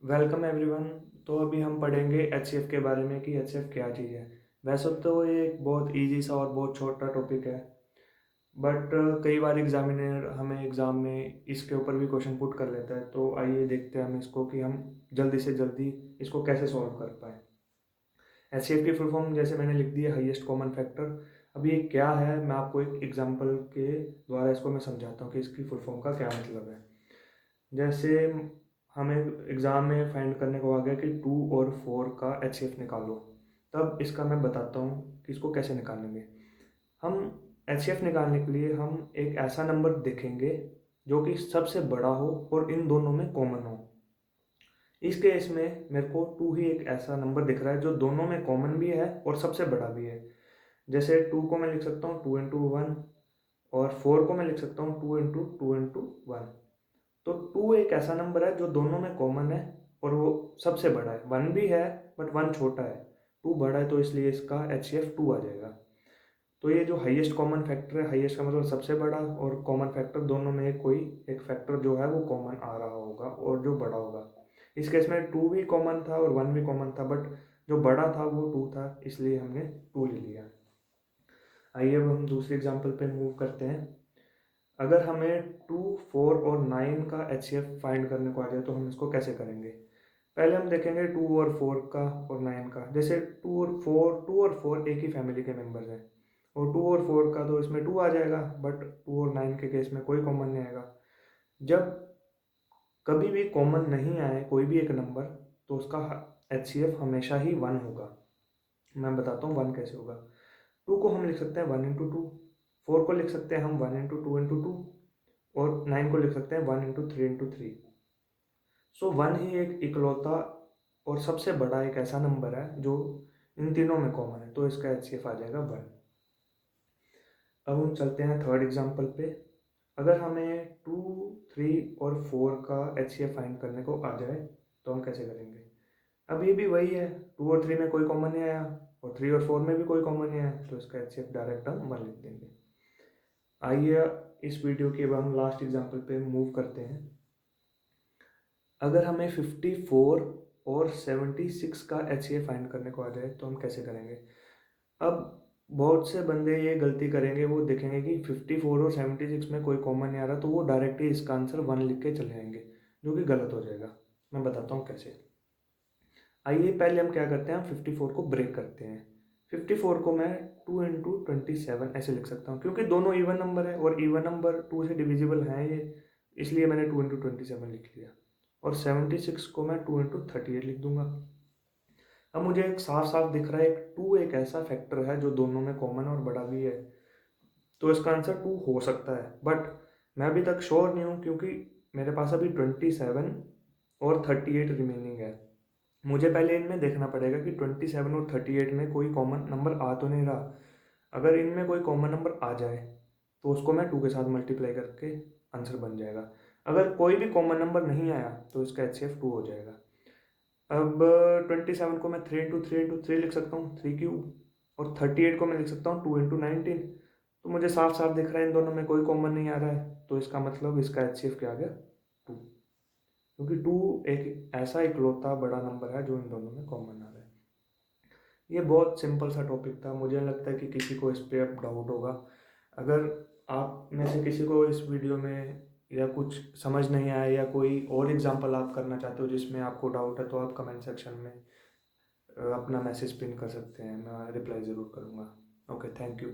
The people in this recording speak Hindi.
Welcome everyone. तो अभी हम पढ़ेंगे एचसीएफ के बारे में कि एचसीएफ क्या चीज़ है। वैसे तो ये एक बहुत इजी सा और बहुत छोटा टॉपिक है, बट कई बार एग्जामिनर हमें एग्ज़ाम में इसके ऊपर भी क्वेश्चन पुट कर लेता है। तो आइए देखते हैं हम इसको कि हम जल्दी से जल्दी इसको कैसे सॉल्व कर पाए। एचसीएफ की फुल फॉर्म जैसे मैंने लिख दी है, हाईएस्ट कॉमन फैक्टर। अभी ये क्या है, मैं आपको एक एग्जाम्पल के द्वारा इसको मैं समझाता हूँ कि इसकी फुल फॉर्म का क्या मतलब है। जैसे हमें एग्ज़ाम में फाइंड करने को आ गया कि 2 और 4 का एचसीएफ निकालो, तब इसका मैं बताता हूँ कि इसको कैसे निकालेंगे। हम एचसीएफ निकालने के लिए हम एक ऐसा नंबर देखेंगे जो कि सबसे बड़ा हो और इन दोनों में कॉमन हो। इस केस में मेरे को 2 ही एक ऐसा नंबर दिख रहा है जो दोनों में कॉमन भी है और सबसे बड़ा भी है। जैसे 2 को मैं लिख सकता हूँ 2 × 1, और 4 को मैं लिख सकता हूँ 2 × 2 × 1। तो 2 एक ऐसा नंबर है जो दोनों में कॉमन है और वो सबसे बड़ा है। 1 भी है बट 1 छोटा है, 2 बड़ा है, तो इसलिए इसका एचसीएफ 2 आ जाएगा। तो ये जो हाईएस्ट कॉमन फैक्टर है, हाईएस्ट का मतलब सबसे बड़ा, और कॉमन फैक्टर दोनों में कोई एक फैक्टर जो है वो कॉमन आ रहा होगा और जो बड़ा होगा। इस केस में 2 भी कॉमन था और 1 भी कॉमन था, बट जो बड़ा था वो 2 था, इसलिए हमने 2 ले लिया। आइए अब हम दूसरे एग्जाम्पल पे मूव करते हैं। अगर हमें 2, 4 और 9 का एचसीएफ फाइंड करने को आ जाए तो हम इसको कैसे करेंगे। पहले हम देखेंगे 2 और 4 का और 9 का। जैसे 2 और 4 एक ही फैमिली के मेंबर्स हैं, और 2 और 4 का तो इसमें 2 आ जाएगा, बट 2 और 9 के केस में कोई कॉमन नहीं आएगा। जब कभी भी कॉमन नहीं आए कोई भी एक नंबर, तो उसका एचसीएफ हमेशा ही 1 होगा। मैं बताता हूँ 1 कैसे होगा। 2 को हम लिख सकते हैं 1 × 2, 4 को लिख सकते हैं हम 1 × 2 × 2, और 9 को लिख सकते हैं 1 × 3 × 3। सो 1 ही एक इकलौता और सबसे बड़ा एक ऐसा नंबर है जो इन तीनों में कॉमन है, तो इसका एचसीएफ आ जाएगा 1। अब हम चलते हैं थर्ड एग्जांपल पे। अगर हमें 2, 3 और 4 का एचसीएफ फाइंड करने को आ जाए तो हम कैसे करेंगे। अब ये भी वही है, 2 और 3 में कोई कॉमन नहीं आया और 3 और 4 में भी कोई कॉमन नहीं आया, तो इसका एचसीएफ डायरेक्ट हम 1 लिख देंगे। आइए इस वीडियो के बाद हम लास्ट एग्जांपल पे मूव करते हैं। अगर हमें 54 और 76 का एचसीएफ फाइंड करने को आ जाए तो हम कैसे करेंगे। अब बहुत से बंदे ये गलती करेंगे, वो देखेंगे कि 54 और 76 में कोई कॉमन नहीं आ रहा, तो वो डायरेक्टली इसका आंसर 1 लिख के चले जाएंगे, जो कि गलत हो जाएगा। मैं बताता हूँ कैसे। आइए पहले हम क्या करते हैं, हम 54 को ब्रेक करते हैं। 54 को मैं 2 × 27 ऐसे लिख सकता हूँ, क्योंकि दोनों इवन नंबर है और इवन नंबर 2 से डिविजिबल हैं ये, इसलिए मैंने 2 × 27 लिख लिया। और 76 को मैं 2 × 38 लिख दूंगा। अब मुझे एक साफ साफ दिख रहा है, एक 2 एक ऐसा फैक्टर है जो दोनों में कॉमन और बड़ा भी है, तो इसका आंसर 2 हो सकता है। बट मैं अभी तक श्योर नहीं हूँ, क्योंकि मेरे पास अभी 27 और 38 रिमेनिंग है। मुझे पहले इनमें देखना पड़ेगा कि 27 और 38 में कोई कॉमन नंबर आ तो नहीं रहा। अगर इनमें कोई कॉमन नंबर आ जाए तो उसको मैं 2 के साथ मल्टीप्लाई करके आंसर बन जाएगा। अगर कोई भी कॉमन नंबर नहीं आया तो इसका एचसीएफ 2 हो जाएगा। अब 27 को मैं 3 × 3 × 3 लिख सकता हूँ, 3³ और 38 को मैं लिख सकता हूँ 2 × 19। तो मुझे साफ साफ दिख रहा है इन दोनों में कोई कॉमन नहीं आ रहा है, तो इसका मतलब इसका एचसीएफ क्या आ गया, 2। क्योंकि 2 एक ऐसा इकलौता बड़ा नंबर है जो इन दोनों में कॉमन आ रहा है। ये बहुत सिंपल सा टॉपिक था, मुझे लगता है कि किसी को इस पर अब डाउट होगा। अगर आप में से किसी को इस वीडियो में या कुछ समझ नहीं आया या कोई और एग्जांपल आप करना चाहते हो जिसमें आपको डाउट है, तो आप कमेंट सेक्शन में अपना मैसेज पिन कर सकते हैं, मैं रिप्लाई ज़रूर करूँगा। Okay, thank you.